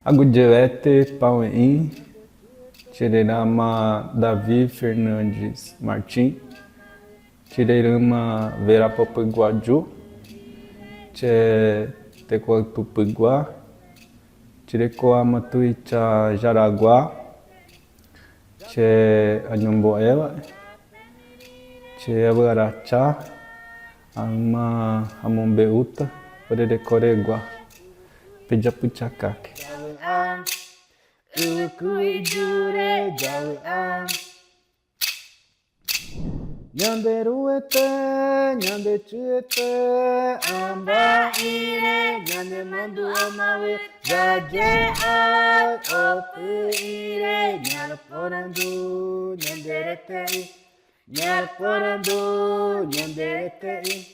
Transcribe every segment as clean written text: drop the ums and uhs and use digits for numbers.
Agudilete Pauim, Tirerama Davi Fernandes Martim, Tirerama Verapapaguaju, Tche Tecoatupiguá, Tirecoama Tuicha Jaraguá, Tche Anhomboela, Tche Avarachá, Ama Amombeuta, Orerecoreguá, Pejapuchacaque. Ukuijure jawa Nyanderuete, nyandechuete Amba ire, nyande mandu amawe Zaje opu ire Nyaraporandu, nyanderete Nyaraporandu, nyanderete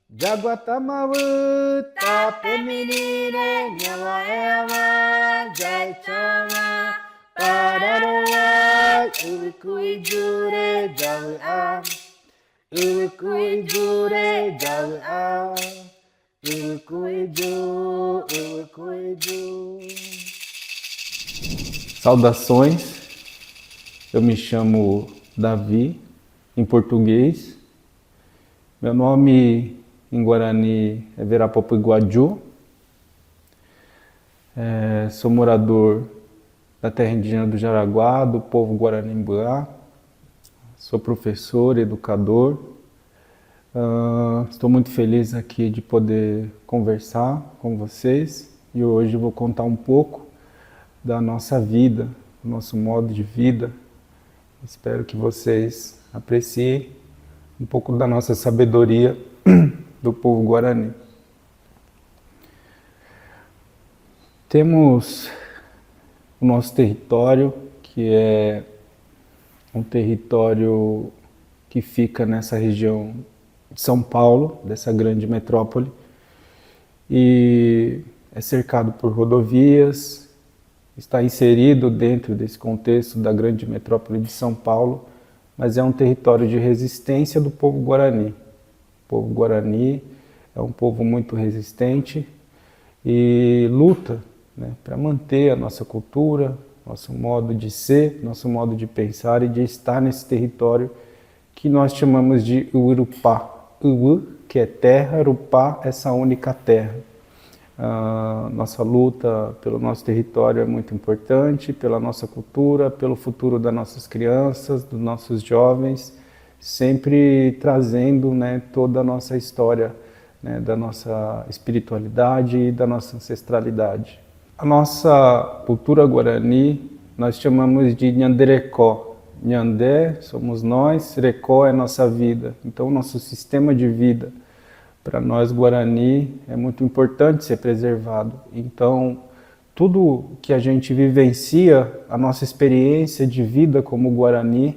Jaguatamawu, tape menine, nyawa ewa, jai chama, pararoa, ukuijure, jawa, ukuijure, jawa, ukuiju. Saudações, eu me chamo Davi, em português. Meu nome em Guarani é Verapapaguaju. Sou morador da terra indígena do Jaraguá, do povo Guaranimbá. Sou professor, educador. Estou muito feliz aqui de poder conversar com vocês e hoje vou contar um pouco da nossa vida, do nosso modo de vida. Espero que vocês apreciem um pouco da nossa sabedoria do povo Guarani. Temos o nosso território, que é um território que fica nessa região de São Paulo, dessa grande metrópole, e é cercado por rodovias, está inserido dentro desse contexto da grande metrópole de São Paulo, mas é um território de resistência do povo Guarani. O povo Guarani é um povo muito resistente e luta, né, para manter a nossa cultura, nosso modo de ser, nosso modo de pensar e de estar nesse território que nós chamamos de Urupá. Uwu, que é terra, Urupá, essa única terra. Nossa luta pelo nosso território é muito importante, pela nossa cultura, pelo futuro das nossas crianças, dos nossos jovens, sempre trazendo, né, toda a nossa história, né, da nossa espiritualidade e da nossa ancestralidade. A nossa cultura guarani nós chamamos de Nhanderecó. Nhandé somos nós, Recó é nossa vida. Então, o nosso sistema de vida, para nós Guarani, é muito importante ser preservado. Então, tudo que a gente vivencia, a nossa experiência de vida como Guarani,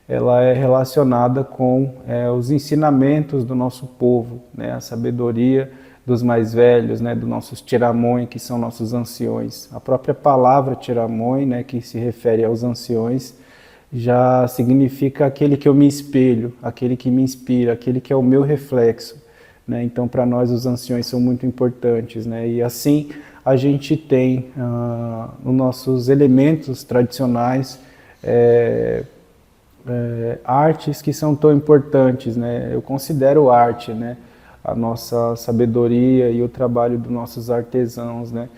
ela é relacionada com os ensinamentos do nosso povo, né? A sabedoria dos mais velhos, né? Dos nossos tiramões, que são nossos anciões. A própria palavra tiramões, né? Que se refere aos anciões, já significa aquele que eu me espelho, aquele que me inspira, aquele que é o meu reflexo, né? Então, para nós, os anciões são muito importantes, né? E assim, a gente tem nos nossos elementos tradicionais artes que são tão importantes, né? Eu considero arte, né, a nossa sabedoria e o trabalho dos nossos artesãos, né?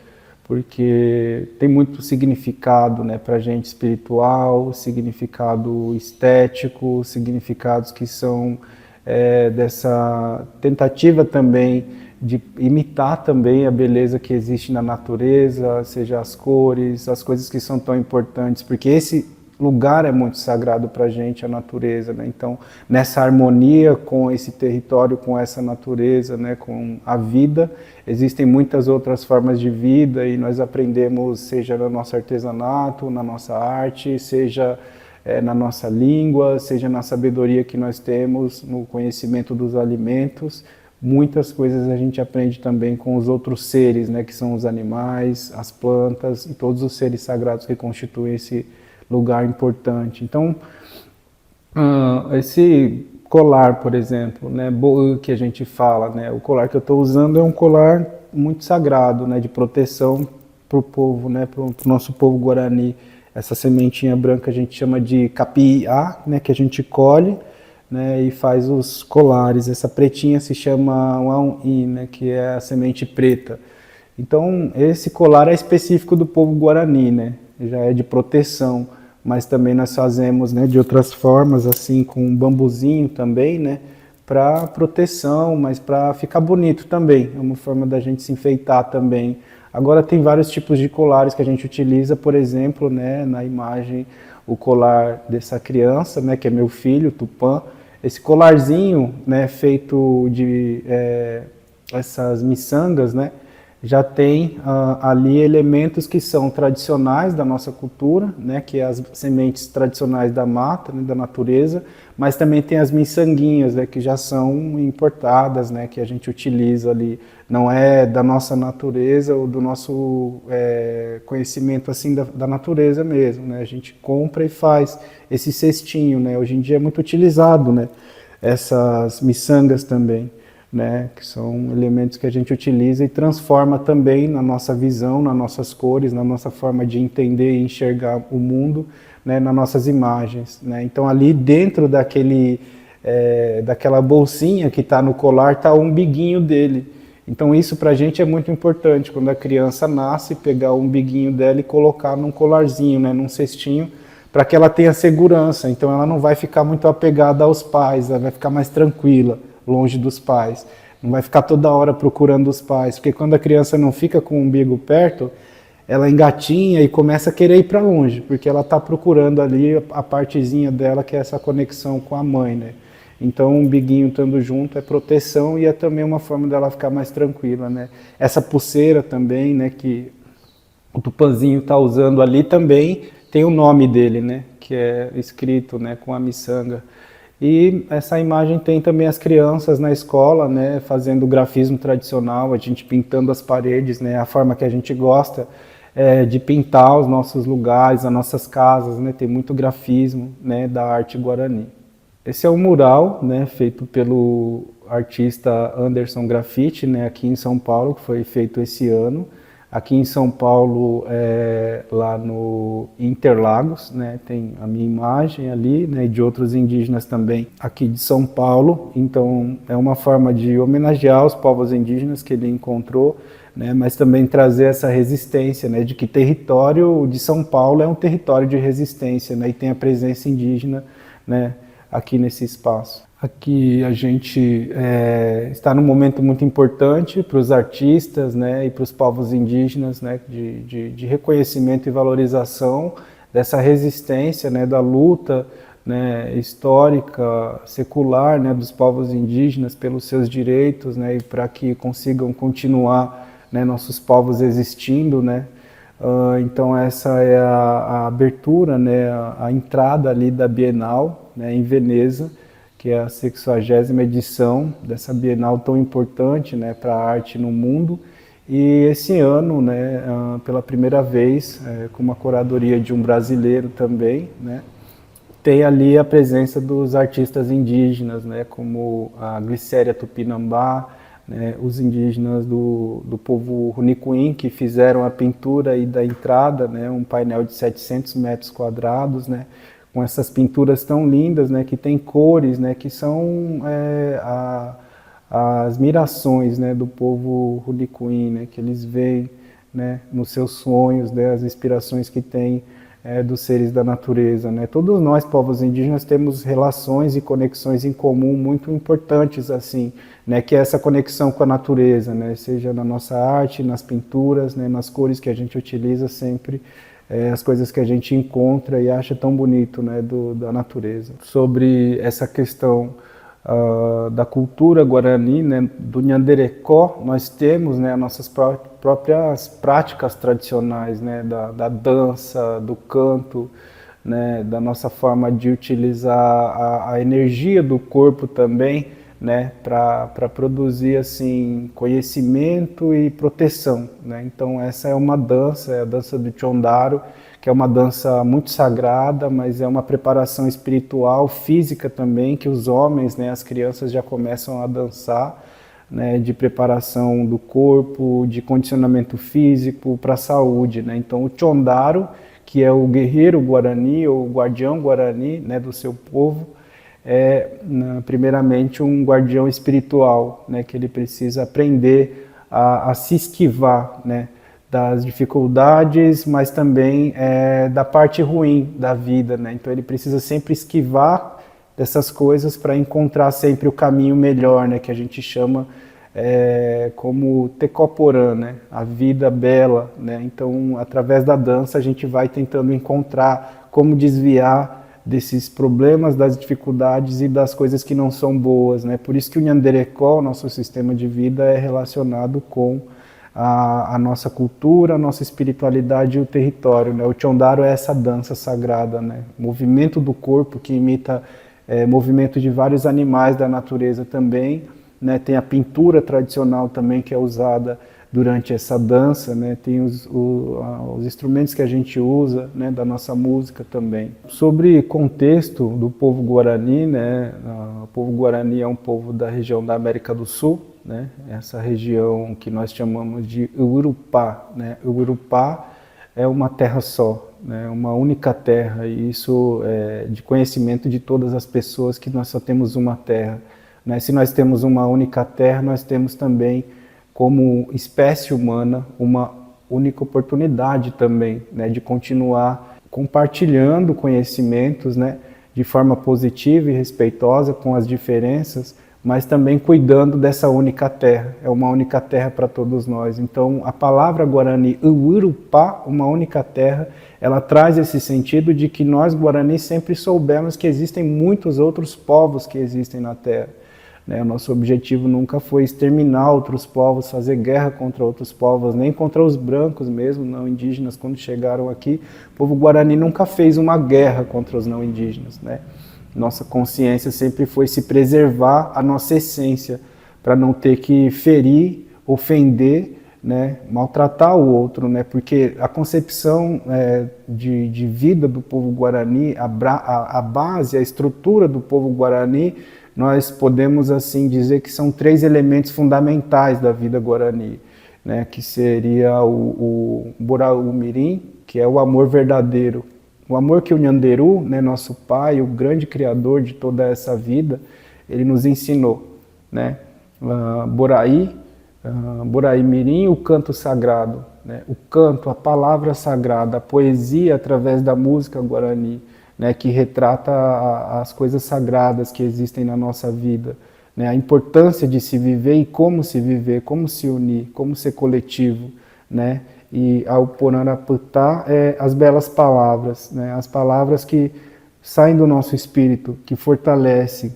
Porque tem muito significado, né, para a gente espiritual, significado estético, significados que são dessa tentativa também de imitar também a beleza que existe na natureza, seja as cores, as coisas que são tão importantes, porque esse lugar é muito sagrado para a gente, a natureza, né? Então, nessa harmonia com esse território, com essa natureza, né, com a vida, existem muitas outras formas de vida e nós aprendemos, seja no nosso artesanato, na nossa arte, seja na nossa língua, seja na sabedoria que nós temos, no conhecimento dos alimentos. Muitas coisas a gente aprende também com os outros seres, né, que são os animais, as plantas e todos os seres sagrados que constituem esse lugar importante. Então, esse colar, por exemplo, né, que a gente fala, né, o colar que eu estou usando é um colar muito sagrado, né, de proteção o povo, né, para o nosso povo guarani. Essa sementinha branca a gente chama de capiá, né, que a gente colhe, né, e faz os colares. Essa pretinha se chama uauí, né, que é a semente preta. Então, esse colar é específico do povo guarani, né, já é de proteção, mas também nós fazemos, né, de outras formas, assim, com um bambuzinho também, né, para proteção, mas para ficar bonito também. É uma forma da gente se enfeitar também. Agora tem vários tipos de colares que a gente utiliza, por exemplo, né, na imagem, o colar dessa criança, né, que é meu filho, Tupã. Esse colarzinho, né, feito de essas miçangas, né, já tem ali elementos que são tradicionais da nossa cultura, né, que é as sementes tradicionais da mata, né, da natureza, mas também tem as miçanguinhas, né, que já são importadas, né, que a gente utiliza ali, não é da nossa natureza ou do nosso conhecimento assim da natureza mesmo, né, a gente compra e faz esse cestinho, né, hoje em dia é muito utilizado, né, essas miçangas também, né, que são elementos que a gente utiliza e transforma também na nossa visão, nas nossas cores, na nossa forma de entender e enxergar o mundo, né, nas nossas imagens, né. Então ali dentro daquela bolsinha que está no colar está o umbiguinho dele. Então isso para a gente é muito importante, quando a criança nasce, pegar o umbiguinho dela e colocar num colarzinho, né, num cestinho, para que ela tenha segurança. Então ela não vai ficar muito apegada aos pais, ela vai ficar mais tranquila, longe dos pais. Não vai ficar toda hora procurando os pais, porque quando a criança não fica com o umbigo perto, ela engatinha e começa a querer ir para longe, porque ela está procurando ali a partezinha dela, que é essa conexão com a mãe, né? Então, o umbiguinho estando junto é proteção e é também uma forma dela ficar mais tranquila, né? Essa pulseira também, né, que o Tupanzinho está usando ali também tem o nome dele, né, que é escrito, né, com a miçanga. E essa imagem tem também as crianças na escola, né, fazendo o grafismo tradicional, a gente pintando as paredes, né, a forma que a gente gosta de pintar os nossos lugares, as nossas casas, né, tem muito grafismo, né, da arte guarani. Esse é um mural, né, feito pelo artista Anderson Graffiti, né, aqui em São Paulo, que foi feito esse ano. Aqui em São Paulo, lá no Interlagos, né, tem a minha imagem ali, né, e de outros indígenas também aqui de São Paulo. Então, é uma forma de homenagear os povos indígenas que ele encontrou, né, mas também trazer essa resistência, né, de que território de São Paulo é um território de resistência, né, e tem a presença indígena, né, aqui nesse espaço. Aqui a gente está num momento muito importante para os artistas, né, e para os povos indígenas, né, de reconhecimento e valorização dessa resistência, né, da luta, né, histórica, secular, né, dos povos indígenas pelos seus direitos, né, e para que consigam continuar, né, nossos povos existindo, né. Então essa é a abertura, né, a entrada ali da Bienal, né, em Veneza, que é a 60ª edição dessa Bienal tão importante, né, para a arte no mundo. E esse ano, né, pela primeira vez, com uma curadoria de um brasileiro também, né, tem ali a presença dos artistas indígenas, né, como a Glicéria Tupinambá, né, os indígenas do povo Runicuim, que fizeram a pintura aí da entrada, né, um painel de 700 metros quadrados, né, com essas pinturas tão lindas, né, que tem cores, né, que são as mirações, né, do povo Runicuim, né, que eles veem, né, nos seus sonhos, né, as inspirações que têm dos seres da natureza, né. Todos nós, povos indígenas, temos relações e conexões em comum muito importantes, assim, né, que é essa conexão com a natureza, né, seja na nossa arte, nas pinturas, né, nas cores que a gente utiliza sempre, as coisas que a gente encontra e acha tão bonito, né, da natureza. Sobre essa questão da cultura guarani, né, do Nhanderecó, nós temos, né, as nossas próprias práticas tradicionais, né, da dança, do canto, né, da nossa forma de utilizar a energia do corpo também, né, para produzir assim conhecimento e proteção, né? Então essa é uma dança, é a dança do Chondaro, que é uma dança muito sagrada, mas é uma preparação espiritual, física também, que os homens, né, as crianças já começam a dançar né, de preparação do corpo, de condicionamento físico para a saúde, né? Então o Chondaro, que é o guerreiro Guarani ou o guardião Guarani, né, do seu povo, é primeiramente um guardião espiritual, né, que ele precisa aprender a se esquivar, né, das dificuldades, mas também da parte ruim da vida, né? Então ele precisa sempre esquivar dessas coisas para encontrar sempre o caminho melhor, né, que a gente chama como Tecoporã, né, a vida bela, né? Então, através da dança, a gente vai tentando encontrar como desviar desses problemas, das dificuldades e das coisas que não são boas, né? Por isso que o Nyanderekó, nosso sistema de vida, é relacionado com a nossa cultura, a nossa espiritualidade e o território, né? O Chondaro é essa dança sagrada, né? Movimento do corpo que imita movimento de vários animais da natureza também, né? Tem a pintura tradicional também que é usada durante essa dança, né? Tem os instrumentos que a gente usa, né, da nossa música também. Sobre contexto do povo Guarani, né? O povo Guarani é um povo da região da América do Sul, né? Essa região que nós chamamos de Urupá, né? Urupá é uma terra só, né? Uma única terra, e isso é de conhecimento de todas as pessoas que nós só temos uma terra, né? Se nós temos uma única terra, nós temos também, como espécie humana, uma única oportunidade também, né, de continuar compartilhando conhecimentos, né, de forma positiva e respeitosa com as diferenças, mas também cuidando dessa única terra. É uma única terra para todos nós. Então, a palavra Guarani, Uirupá, uma única terra, ela traz esse sentido de que nós, Guarani, sempre soubemos que existem muitos outros povos que existem na terra. O nosso objetivo nunca foi exterminar outros povos, fazer guerra contra outros povos, nem contra os brancos mesmo, não indígenas, quando chegaram aqui. O povo Guarani nunca fez uma guerra contra os não indígenas, né? Nossa consciência sempre foi se preservar a nossa essência, para não ter que ferir, ofender, né, maltratar o outro, né? Porque a concepção de vida do povo Guarani, a base, a estrutura do povo Guarani, nós podemos assim dizer que são 3 elementos fundamentais da vida Guarani, né? Que seria o Buraú-Mirim, que é o amor verdadeiro. O amor que o Nyanderu, né, nosso pai, o grande criador de toda essa vida, ele nos ensinou, né? Boraí-Mirim, o canto sagrado, né? O canto, a palavra sagrada, a poesia através da música Guarani, né, que retrata as coisas sagradas que existem na nossa vida, né, a importância de se viver e como se viver, como se unir, como ser coletivo, né? E ao Poraraputá as belas palavras, né, as palavras que saem do nosso espírito, que fortalecem,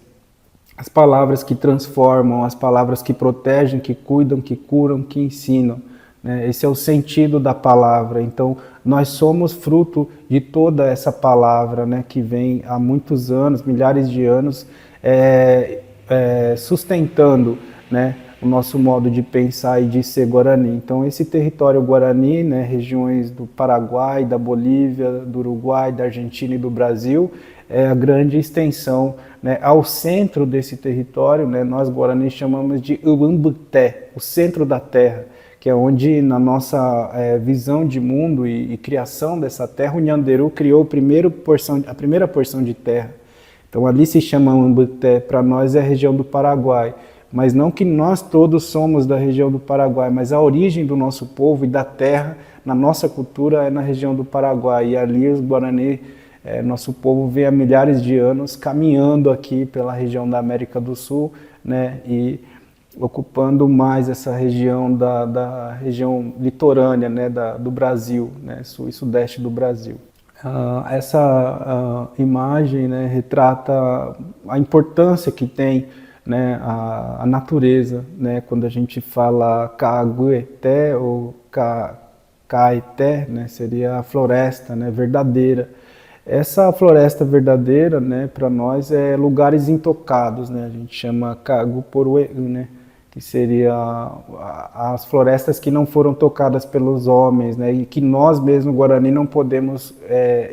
as palavras que transformam, as palavras que protegem, que cuidam, que curam, que ensinam. Esse é o sentido da palavra. Então, nós somos fruto de toda essa palavra, né, que vem há muitos anos, milhares de anos, sustentando, né, o nosso modo de pensar e de ser Guarani. Então, esse território Guarani, né, regiões do Paraguai, da Bolívia, do Uruguai, da Argentina e do Brasil, é a grande extensão, né, ao centro desse território, né, nós Guarani chamamos de Uambuté, o centro da terra, que é onde, na nossa visão de mundo e criação dessa terra, o Nyanderu criou a primeira porção de terra. Então ali se chama Uambuté, para nós é a região do Paraguai. Mas não que nós todos somos da região do Paraguai, mas a origem do nosso povo e da terra, na nossa cultura, é na região do Paraguai. E ali os Guarani, nosso povo vem há milhares de anos caminhando aqui pela região da América do Sul, né, e ocupando mais essa região da região litorânea, né, do Brasil, né, sul e sudeste do Brasil. Essa imagem, né, retrata a importância que tem, né, a natureza, né, quando a gente fala Cagueté ou Caeté, né, seria a floresta, né, verdadeira. Essa floresta verdadeira, né, para nós é lugares intocados, né, a gente chama Caguporuê, né, que seria as florestas que não foram tocadas pelos homens, né, e que nós mesmos, Guarani, não podemos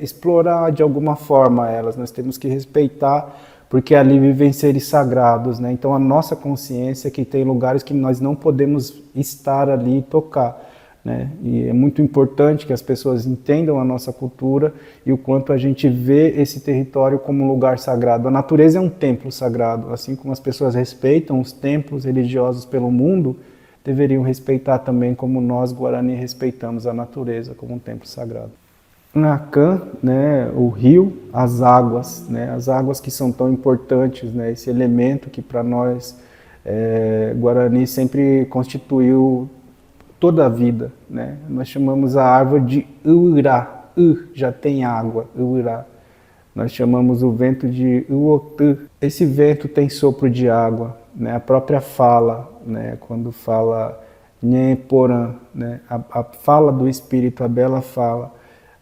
explorar de alguma forma elas, nós temos que respeitar porque ali vivem seres sagrados, né? Então a nossa consciência é que tem lugares que nós não podemos estar ali e tocar, né? E é muito importante que as pessoas entendam a nossa cultura e o quanto a gente vê esse território como um lugar sagrado. A natureza é um templo sagrado, assim como as pessoas respeitam os templos religiosos pelo mundo, deveriam respeitar também como nós, Guarani, respeitamos a natureza como um templo sagrado. Nacan, né, o rio, as águas que são tão importantes, né, esse elemento que para nós, Guarani, sempre constituiu toda a vida, né? Nós chamamos a árvore de Uirá, já tem água, Uirá. Nós chamamos o vento de Uotu. Esse vento tem sopro de água, né? A própria fala, né? Quando fala Nheporã, né? A fala do Espírito, a bela fala.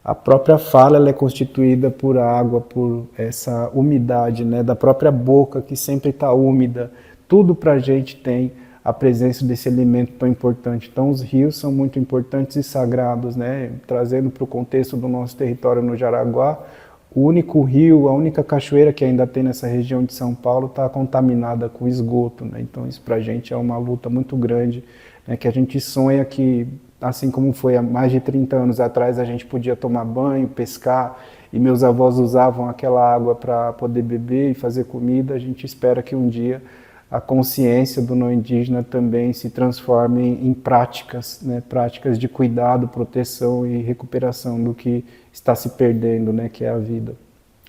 A própria fala ela é constituída por água, por essa umidade, né? Da própria boca que sempre está úmida. Tudo para a gente tem a presença desse elemento tão importante. Então os rios são muito importantes e sagrados, né? Trazendo para o contexto do nosso território no Jaraguá, o único rio, a única cachoeira que ainda tem nessa região de São Paulo está contaminada com esgoto, né? Então isso para a gente é uma luta muito grande, né? Que a gente sonha que, assim como foi há mais de 30 anos atrás, a gente podia tomar banho, pescar, e meus avós usavam aquela água para poder beber e fazer comida. A gente espera que um dia a consciência do não indígena também se transforme em práticas, né? Práticas de cuidado, proteção e recuperação do que está se perdendo, né? Que é a vida.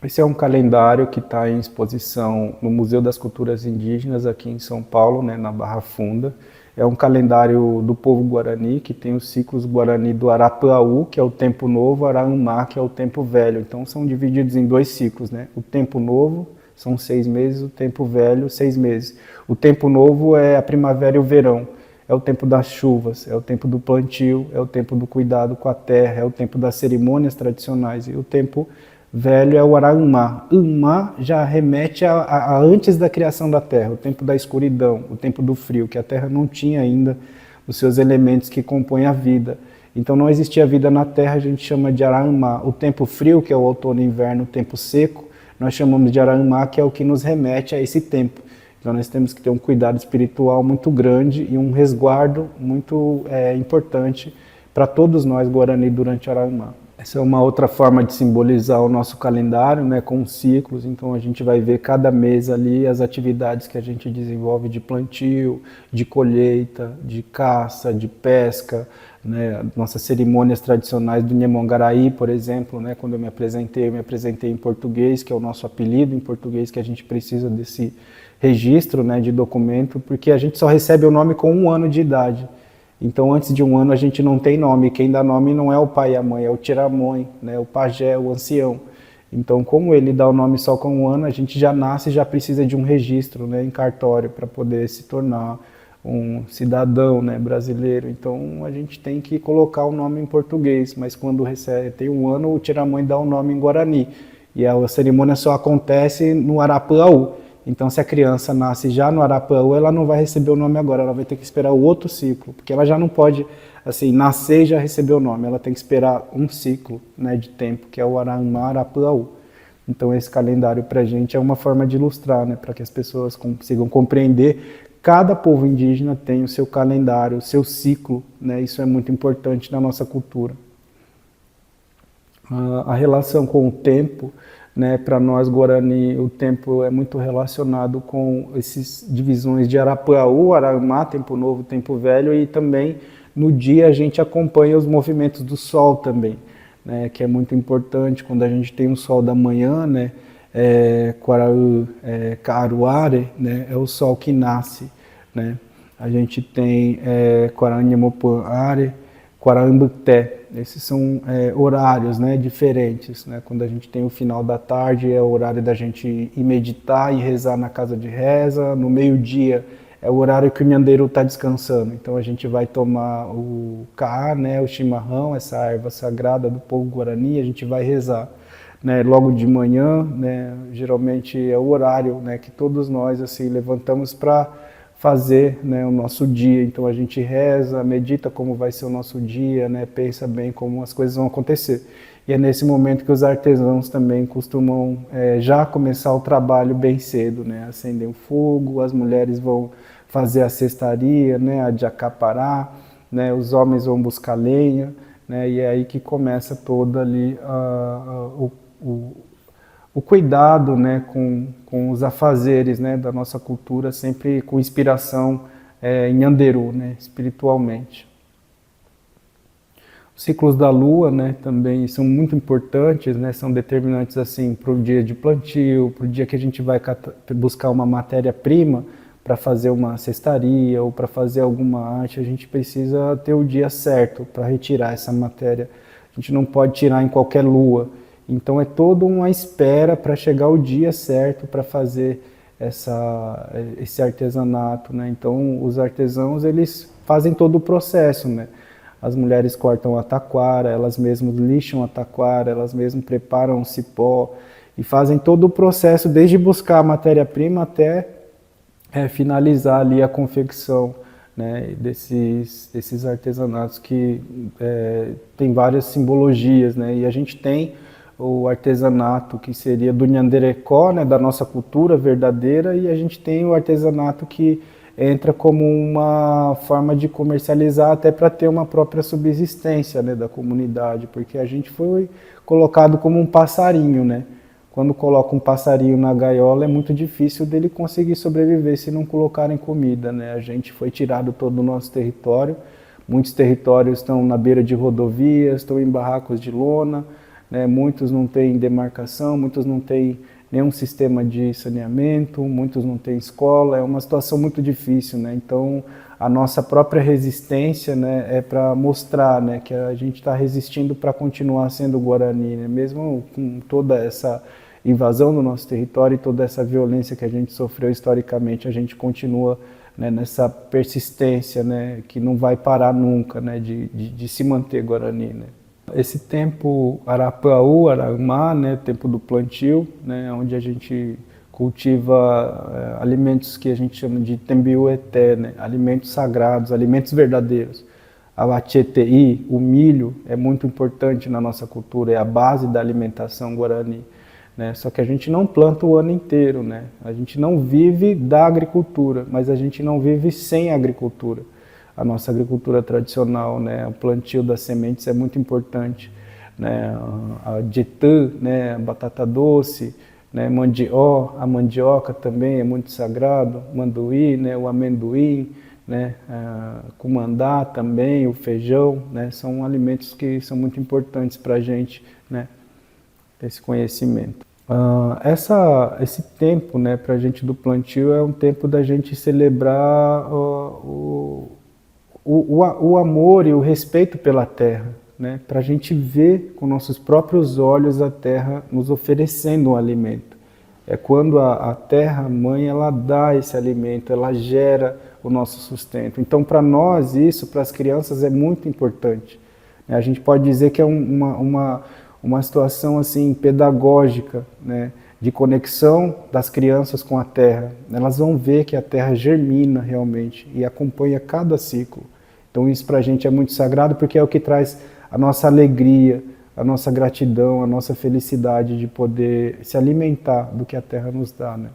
Esse é um calendário que está em exposição no Museu das Culturas Indígenas aqui em São Paulo, né? Na Barra Funda. É um calendário do povo Guarani, que tem os ciclos Guarani do Arapuaú, que é o tempo novo, Araumá, que é o tempo velho. Então são divididos em 2 ciclos, né? O tempo novo são 6 meses, o tempo velho, 6 meses. O tempo novo é a primavera e o verão. É o tempo das chuvas, é o tempo do plantio, é o tempo do cuidado com a terra, é o tempo das cerimônias tradicionais. E o tempo velho é o Araumá. Umá já remete a antes da criação da terra, o tempo da escuridão, o tempo do frio, que a terra não tinha ainda os seus elementos que compõem a vida. Então não existia vida na terra, a gente chama de Araumá. O tempo frio, que é o outono e inverno, o tempo seco, nós chamamos de Araumá, que é o que nos remete a esse tempo. Então nós temos que ter um cuidado espiritual muito grande e um resguardo muito importante para todos nós Guarani durante Araumá. Essa é uma outra forma de simbolizar o nosso calendário, né, com ciclos. Então a gente vai ver cada mês ali as atividades que a gente desenvolve de plantio, de colheita, de caça, de pesca, né, nossas cerimônias tradicionais do Nhemongaraí, por exemplo, né, quando eu me apresentei em português, que é o nosso apelido em português, que a gente precisa desse registro, né, de documento, porque a gente só recebe o nome com 1 ano de idade. Então, antes de 1 ano, a gente não tem nome. Quem dá nome não é o pai e a mãe, é o tiramõe, né, o pajé, o ancião. Então, como ele dá o nome só com 1 ano, a gente já nasce e já precisa de um registro, né, em cartório para poder se tornar um cidadão, né, brasileiro. Então, a gente tem que colocar o nome em português, mas quando tem 1 ano, o tiramõe dá o nome em Guarani. E a cerimônia só acontece no Arapuaú. Então, se a criança nasce já no Arapuaú, ela não vai receber o nome agora, ela vai ter que esperar o outro ciclo, porque ela já não pode, assim, nascer e já receber o nome, ela tem que esperar um ciclo, né, de tempo, que é o Arapuaú. Então, esse calendário para a gente é uma forma de ilustrar, né, para que as pessoas consigam compreender. Cada povo indígena tem o seu calendário, o seu ciclo, né, isso é muito importante na nossa cultura. A relação com o tempo, né, para nós Guarani, o tempo é muito relacionado com essas divisões de Arapuaú, Araumá, tempo novo, tempo velho, e também no dia a gente acompanha os movimentos do sol também, né, que é muito importante quando a gente tem o sol da manhã, né, Caruare, né, é o sol que nasce, né, a gente tem Quaranhemopuare, Quarambuté. Esses são horários, né, diferentes, né? Quando a gente tem o final da tarde é o horário da gente ir meditar e rezar na casa de reza. No meio-dia é o horário que o nhandeiro está descansando. Então a gente vai tomar o caá, né, o chimarrão, essa erva sagrada do povo Guarani, a gente vai rezar, né, logo de manhã, né, geralmente é o horário, né, que todos nós assim levantamos para fazer, né, o nosso dia. Então a gente reza, medita como vai ser o nosso dia, né, pensa bem como as coisas vão acontecer. E é nesse momento que os artesãos também costumam já começar o trabalho bem cedo, né, acender o fogo, as mulheres vão fazer a cestaria, né, a de acapará, né, os homens vão buscar lenha, né, e é aí que começa toda ali o cuidado, né, com os afazeres, né, da nossa cultura, sempre com inspiração em Anderu, né, espiritualmente. Os ciclos da lua, né, também são muito importantes, né, são determinantes assim para o dia de plantio, para o dia que a gente vai buscar uma matéria-prima para fazer uma cestaria ou para fazer alguma arte. A gente precisa ter o dia certo para retirar essa matéria. A gente não pode tirar em qualquer lua. Então é toda uma espera para chegar o dia certo para fazer esse artesanato, né? Então os artesãos, eles fazem todo o processo, né? As mulheres cortam a taquara, elas mesmas lixam a taquara, elas mesmas preparam o cipó e fazem todo o processo desde buscar a matéria-prima até finalizar ali a confecção, né, desses artesanatos que tem várias simbologias, né? E a gente tem o artesanato que seria do Nhanderecó, né, da nossa cultura verdadeira, e a gente tem o artesanato que entra como uma forma de comercializar até para ter uma própria subsistência, né, da comunidade, porque a gente foi colocado como um passarinho, né? Quando coloca um passarinho na gaiola é muito difícil dele conseguir sobreviver se não colocarem comida, né? A gente foi tirado todo o nosso território, muitos territórios estão na beira de rodovias, estão em barracos de lona, né? Muitos não têm demarcação, muitos não têm nenhum sistema de saneamento, muitos não têm escola, é uma situação muito difícil, né? Então a nossa própria resistência, né, é para mostrar, né, que a gente está resistindo para continuar sendo Guarani, né? Mesmo com toda essa invasão do nosso território e toda essa violência que a gente sofreu historicamente, a gente continua, né, nessa persistência, né, que não vai parar nunca, né, de se manter Guarani, né. Esse tempo Arapaú, Aramá, né, tempo do plantio, né, onde a gente cultiva alimentos que a gente chama de tembiueté, né, alimentos sagrados, alimentos verdadeiros. A acheteí, o milho, é muito importante na nossa cultura, é a base da alimentação guarani, né? Só que a gente não planta o ano inteiro, né? A gente não vive da agricultura, mas a gente não vive sem agricultura. A nossa agricultura tradicional, né? O plantio das sementes é muito importante, né? A jetã, né? A batata doce, né? A mandioca também é muito sagrado, manduí, né? O amendoim, né? Cumandá também, o feijão, né? São alimentos que são muito importantes para a gente, né? Esse conhecimento. Esse tempo, né, para a gente do plantio é um tempo da gente celebrar o amor e o respeito pela terra, né, para a gente ver com nossos próprios olhos a terra nos oferecendo um alimento. É quando a terra mãe, ela dá esse alimento, ela gera o nosso sustento. Então, para nós, isso, para as crianças, é muito importante. A gente pode dizer que é uma situação assim pedagógica, né, de conexão das crianças com a terra. Elas vão ver que a terra germina realmente e acompanha cada ciclo. Então isso para a gente é muito sagrado porque é o que traz a nossa alegria, a nossa gratidão, a nossa felicidade de poder se alimentar do que a terra nos dá, né?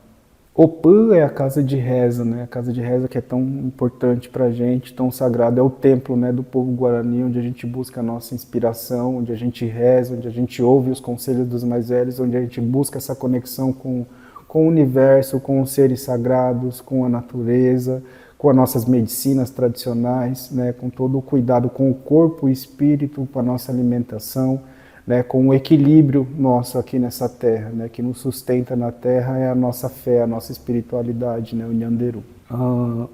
Opã é a casa de reza, né? A casa de reza que é tão importante para a gente, tão sagrada, é o templo, né, do povo guarani, onde a gente busca a nossa inspiração, onde a gente reza, onde a gente ouve os conselhos dos mais velhos, onde a gente busca essa conexão com o universo, com os seres sagrados, com a natureza, com as nossas medicinas tradicionais, né, com todo o cuidado com o corpo e espírito, com a nossa alimentação, né, com o equilíbrio nosso aqui nessa terra, né, que nos sustenta na terra é a nossa fé, a nossa espiritualidade, né, o Nhanderu.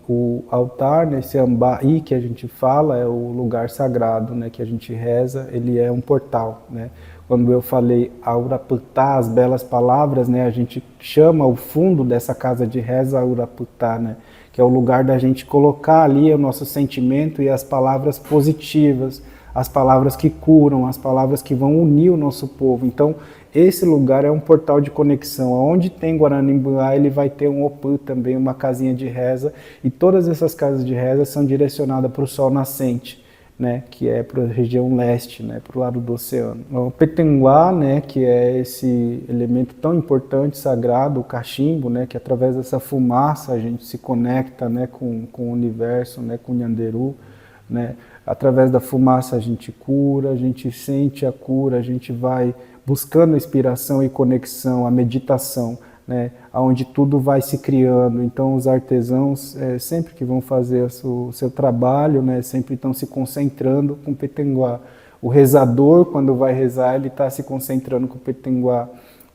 O altar, né, esse ambaí que a gente fala, é o lugar sagrado, né, que a gente reza, ele é um portal, né. Quando eu falei Auraputá, as belas palavras, né, a gente chama o fundo dessa casa de reza Auraputá, né, que é o lugar da gente colocar ali o nosso sentimento e as palavras positivas, as palavras que curam, as palavras que vão unir o nosso povo. Então, esse lugar é um portal de conexão. Onde tem Guaranimbá, ele vai ter um opã também, uma casinha de reza, e todas essas casas de reza são direcionadas para o sol nascente, né, que é para a região leste, né, para o lado do oceano. O Petenguá, né, que é esse elemento tão importante, sagrado, o cachimbo, né, que através dessa fumaça a gente se conecta, né, com o universo, né, com o Nyanderu, né, através da fumaça a gente cura, a gente sente a cura, a gente vai buscando inspiração e conexão, a meditação, né, onde tudo vai se criando. Então os artesãos, sempre que vão fazer o seu trabalho, né, sempre estão se concentrando com o Petenguá. O rezador, quando vai rezar, ele está se concentrando com o Petenguá.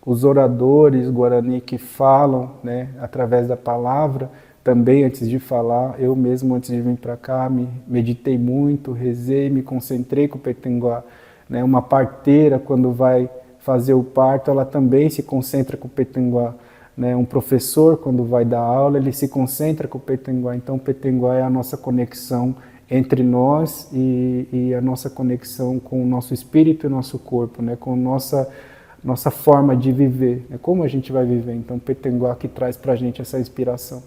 Os oradores Guarani que falam, né, através da palavra, também antes de falar, eu mesmo antes de vir para cá, meditei muito, rezei, me concentrei com o Petenguá. Né, uma parteira, quando vai fazer o parto, ela também se concentra com o Petenguá. Né, um professor, quando vai dar aula, ele se concentra com o Petenguá. Então, o Petenguá é a nossa conexão entre nós e a nossa conexão com o nosso espírito e o nosso corpo, né, com a nossa forma de viver, né, como a gente vai viver. Então, o Petenguá que traz para a gente essa inspiração.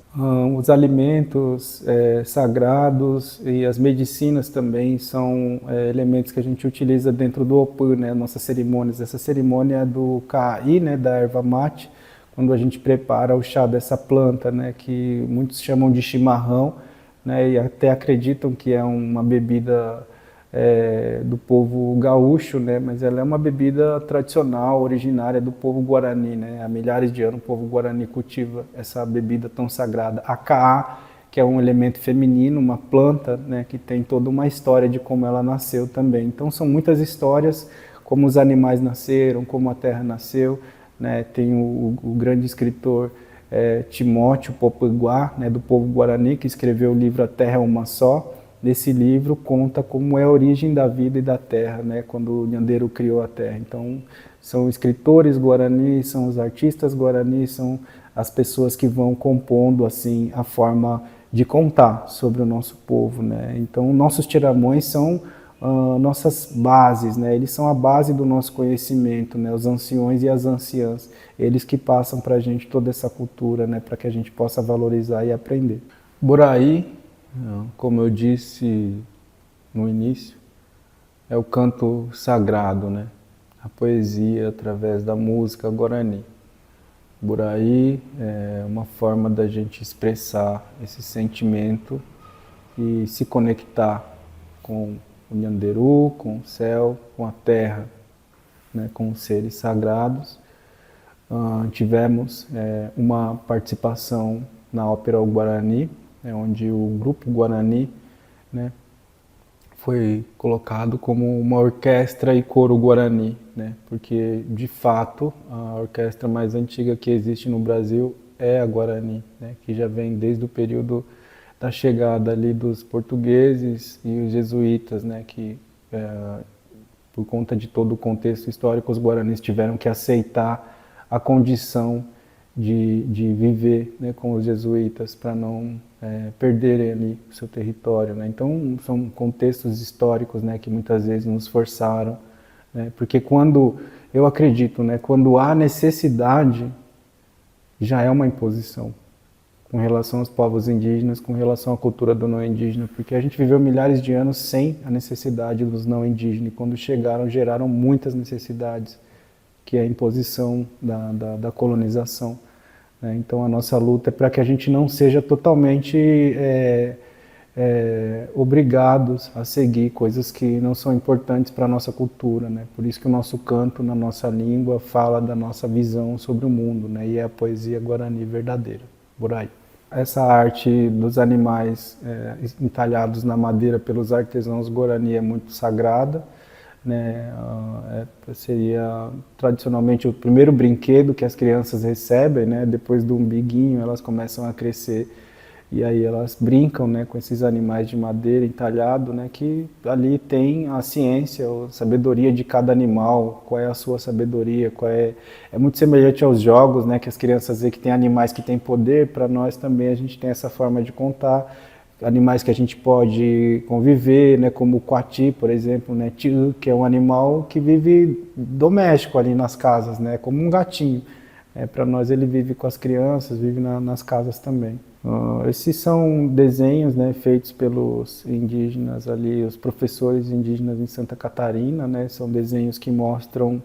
Os alimentos sagrados e as medicinas também são elementos que a gente utiliza dentro do Opã, né, nossas cerimônias. Essa cerimônia é do Ka'i, né, da erva mate, quando a gente prepara o chá dessa planta, né, que muitos chamam de chimarrão, né, e até acreditam que é uma bebida do povo gaúcho, né, mas ela é uma bebida tradicional, originária do povo Guarani. Né, há milhares de anos o povo Guarani cultiva essa bebida tão sagrada. A Ka'a, que é um elemento feminino, uma planta, né, que tem toda uma história de como ela nasceu também. Então são muitas histórias, como os animais nasceram, como a terra nasceu. Né, tem o grande escritor Timóteo Popiguá, né, do povo Guarani, que escreveu o livro A Terra é Uma Só. Nesse livro conta como é a origem da vida e da terra, né, quando o Nyanderu criou a terra. Então, são escritores guaranis, são os artistas guaranis, são as pessoas que vão compondo assim a forma de contar sobre o nosso povo. Né. Então, nossos tiramões são nossas bases, né, eles são a base do nosso conhecimento, né, os anciões e as anciãs, eles que passam para a gente toda essa cultura, né, para que a gente possa valorizar e aprender. Boraí, como eu disse no início, é o canto sagrado, né? A poesia através da música guarani. Boraí é uma forma da gente expressar esse sentimento e se conectar com o Nyanderu, com o céu, com a terra, né? Com os seres sagrados. Tivemos uma participação na Ópera Guarani, onde o grupo Guarani, né, foi colocado como uma orquestra e coro Guarani, né, porque de fato a orquestra mais antiga que existe no Brasil é a Guarani, né, que já vem desde o período da chegada ali dos portugueses e os jesuítas, né, que por conta de todo o contexto histórico os guaranis tiveram que aceitar a condição de viver, né, com os jesuítas para não perderem ali o seu território. Né? Então são contextos históricos, né, que muitas vezes nos forçaram, né? Porque eu acredito, né, quando há necessidade, já é uma imposição com relação aos povos indígenas, com relação à cultura do não indígena, porque a gente viveu milhares de anos sem a necessidade dos não indígenas, e quando chegaram, geraram muitas necessidades, que é a imposição da colonização. Então a nossa luta é para que a gente não seja totalmente obrigados a seguir coisas que não são importantes para a nossa cultura. Né? Por isso que o nosso canto, na nossa língua, fala da nossa visão sobre o mundo, né? E é a poesia guarani verdadeira. Boraí. Essa arte dos animais entalhados na madeira pelos artesãos guarani é muito sagrada. Né, seria tradicionalmente o primeiro brinquedo que as crianças recebem, né, depois do umbiguinho elas começam a crescer e aí elas brincam, né, com esses animais de madeira entalhado, né, que ali tem a ciência, a sabedoria de cada animal, qual é a sua sabedoria, é muito semelhante aos jogos, né, que as crianças veem que tem animais que têm poder. Para nós também a gente tem essa forma de contar animais que a gente pode conviver, né, como o coati, por exemplo, né, que é um animal que vive doméstico ali nas casas, né, como um gatinho. Para nós ele vive com as crianças, vive nas casas também. Esses são desenhos, né, feitos pelos indígenas ali, os professores indígenas em Santa Catarina, né, são desenhos que mostram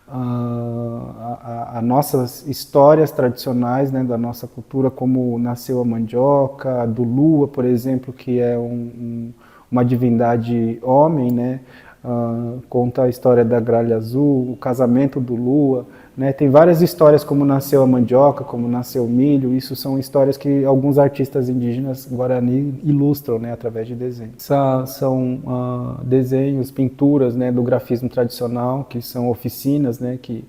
as nossas histórias tradicionais, né, da nossa cultura, como nasceu a mandioca, a do Lua, por exemplo, que é uma divindade homem, né, conta a história da gralha azul, o casamento do Lua, né, tem várias histórias como nasceu a mandioca, como nasceu o milho, isso são histórias que alguns artistas indígenas Guarani ilustram, né, através de desenhos. São desenhos, pinturas, né, do grafismo tradicional, que são oficinas, né, que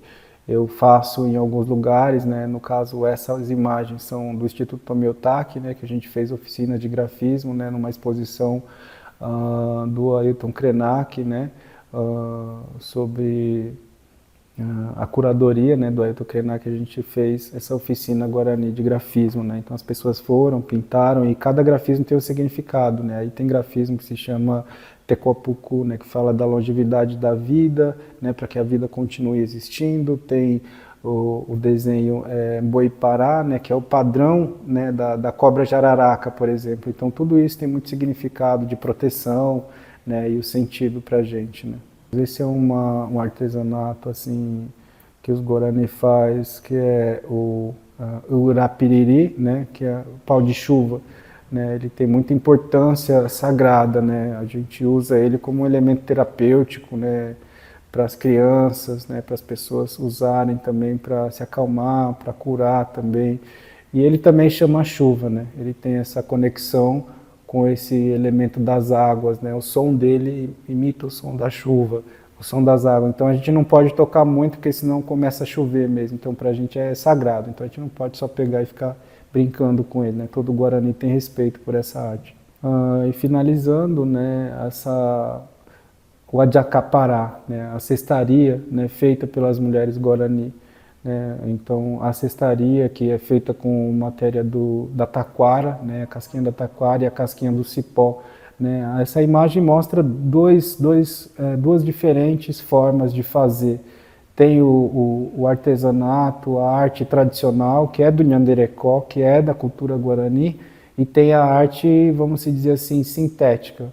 eu faço em alguns lugares, né, no caso essas imagens são do Instituto Tomiotaki, né, que a gente fez oficina de grafismo, né, numa exposição do Ailton Krenak, né, sobre a curadoria, né, do Ailton Krenak, que a gente fez essa oficina Guarani de grafismo, né, então as pessoas foram, pintaram, e cada grafismo tem um significado, né, aí tem grafismo que se chama Tecopucu, né, que fala da longevidade da vida, né, para que a vida continue existindo, tem o desenho Boipará, né, que é o padrão, né, da cobra jararaca, por exemplo, então tudo isso tem muito significado de proteção, né, e o sentido para a gente, né. Esse é um artesanato assim que os Guarani faz, que é o urapiriri, né, que é o pau de chuva, né, ele tem muita importância sagrada, né, a gente usa ele como um elemento terapêutico, né, para as crianças, né, para as pessoas usarem também para se acalmar, para curar também. E ele também chama a chuva, né, ele tem essa conexão com esse elemento das águas, né? O som dele imita o som da chuva, o som das águas. Então a gente não pode tocar muito, porque senão começa a chover mesmo. Então para a gente é sagrado. Então a gente não pode só pegar e ficar brincando com ele, né? Todo Guarani tem respeito por essa arte. E finalizando, né? O Adjacapará, né? A cestaria, né? Feita pelas mulheres Guarani. Então a cestaria, que é feita com matéria da taquara, né, a casquinha da taquara e a casquinha do cipó, né. Essa imagem mostra duas diferentes formas de fazer. Tem o artesanato, a arte tradicional, que é do Nhanderecó, que é da cultura Guarani, e tem a arte, vamos dizer assim, sintética,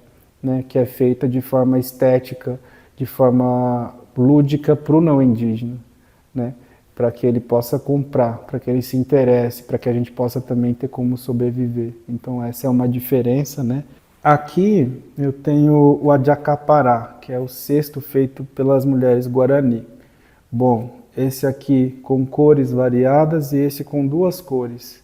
né, que é feita de forma estética, de forma lúdica para o não indígena, né, para que ele possa comprar, para que ele se interesse, para que a gente possa também ter como sobreviver. Então essa é uma diferença, né? Aqui eu tenho o Adjacapará, que é o cesto feito pelas mulheres Guarani. Bom, esse aqui com cores variadas e esse com duas cores.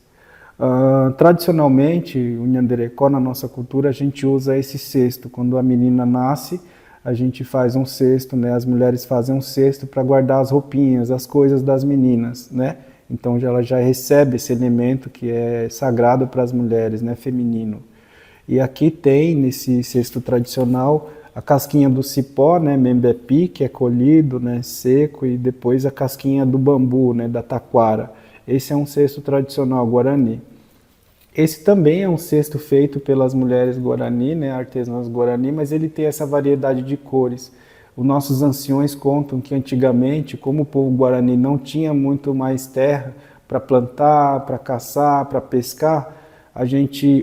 Tradicionalmente, o Nhanderecó, na nossa cultura, a gente usa esse cesto. Quando a menina nasce, a gente faz um cesto, né? As mulheres fazem um cesto para guardar as roupinhas, as coisas das meninas, né? Então ela já recebe esse elemento que é sagrado para as mulheres, né? Feminino. E aqui tem, nesse cesto tradicional, a casquinha do cipó, né? Membepi, que é colhido, né? Seco, e depois a casquinha do bambu, né? Da taquara. Esse é um cesto tradicional Guarani. Esse também é um cesto feito pelas mulheres Guarani, né, artesãs Guarani, mas ele tem essa variedade de cores. Os nossos anciões contam que antigamente, como o povo Guarani não tinha muito mais terra para plantar, para caçar, para pescar,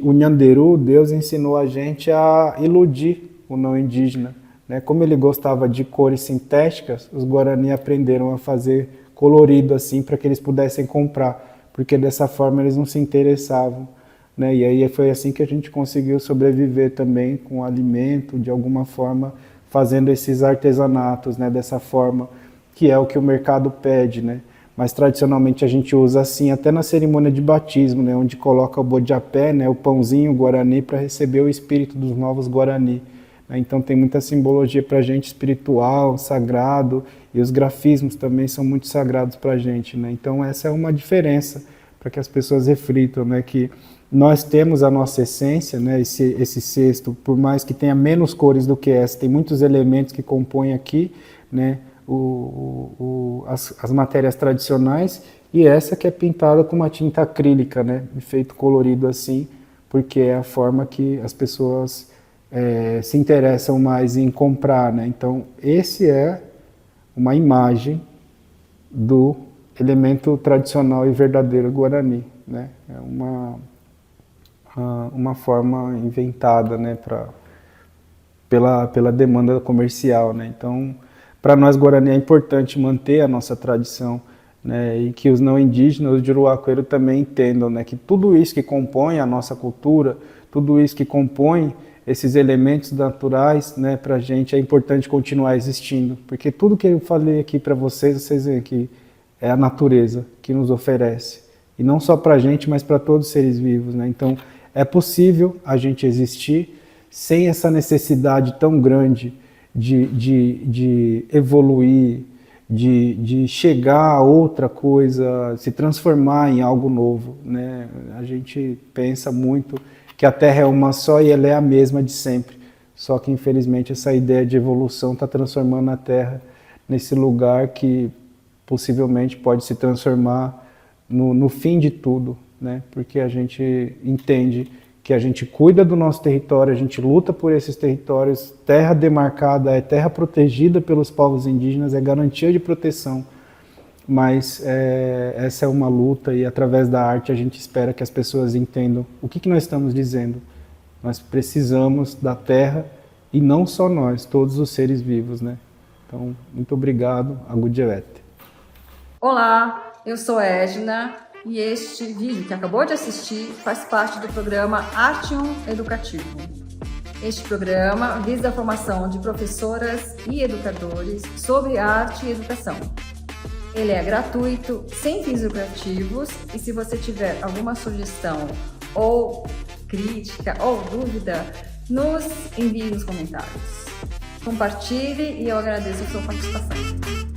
o Nhanderu, Deus ensinou a gente a iludir o não indígena, né? Como ele gostava de cores sintéticas, os Guarani aprenderam a fazer colorido assim para que eles pudessem comprar, porque dessa forma eles não se interessavam, né? E aí foi assim que a gente conseguiu sobreviver também com alimento, de alguma forma, fazendo esses artesanatos, né? Dessa forma, que é o que o mercado pede, né? Mas tradicionalmente a gente usa assim, até na cerimônia de batismo, né? Onde coloca o bodiapé, né? O pãozinho Guarani, para receber o espírito dos novos Guarani. Então tem muita simbologia para a gente, espiritual, sagrado, e os grafismos também são muito sagrados para a gente, né? Então essa é uma diferença para que as pessoas reflitam, né? Que nós temos a nossa essência, né? Esse cesto, por mais que tenha menos cores do que essa, tem muitos elementos que compõem aqui, né? As matérias tradicionais, e essa que é pintada com uma tinta acrílica, né? Feito colorido assim, porque é a forma que as pessoas se interessam mais em comprar, né? Então, esse é uma imagem do elemento tradicional e verdadeiro Guarani, né? É uma forma inventada, né, pela demanda comercial, né? Então, para nós Guarani é importante manter a nossa tradição, né, e que os não indígenas de Uruacoeiro também entendam, né, que tudo isso que compõe a nossa cultura, tudo isso que compõe esses elementos naturais, né, para a gente é importante continuar existindo, porque tudo que eu falei aqui para vocês veem que é a natureza que nos oferece, e não só para a gente, mas para todos os seres vivos, né? Então, é possível a gente existir sem essa necessidade tão grande de evoluir, de chegar a outra coisa, se transformar em algo novo, né? A gente pensa muito que a Terra é uma só e ela é a mesma de sempre. Só que, infelizmente, essa ideia de evolução está transformando a Terra nesse lugar que possivelmente pode se transformar no fim de tudo, né? Porque a gente entende que a gente cuida do nosso território, a gente luta por esses territórios, terra demarcada é terra protegida pelos povos indígenas, é garantia de proteção, mas essa é uma luta e através da arte a gente espera que as pessoas entendam o que nós estamos dizendo. Nós precisamos da terra e não só nós, todos os seres vivos, né? Então, muito obrigado, Agudjewete. Olá, eu sou Edna e este vídeo que acabou de assistir faz parte do programa Artium Educativo. Este programa visa a formação de professoras e educadores sobre arte e educação. Ele é gratuito, sem fins lucrativos, e se você tiver alguma sugestão ou crítica ou dúvida, nos envie nos comentários. Compartilhe e eu agradeço a sua participação.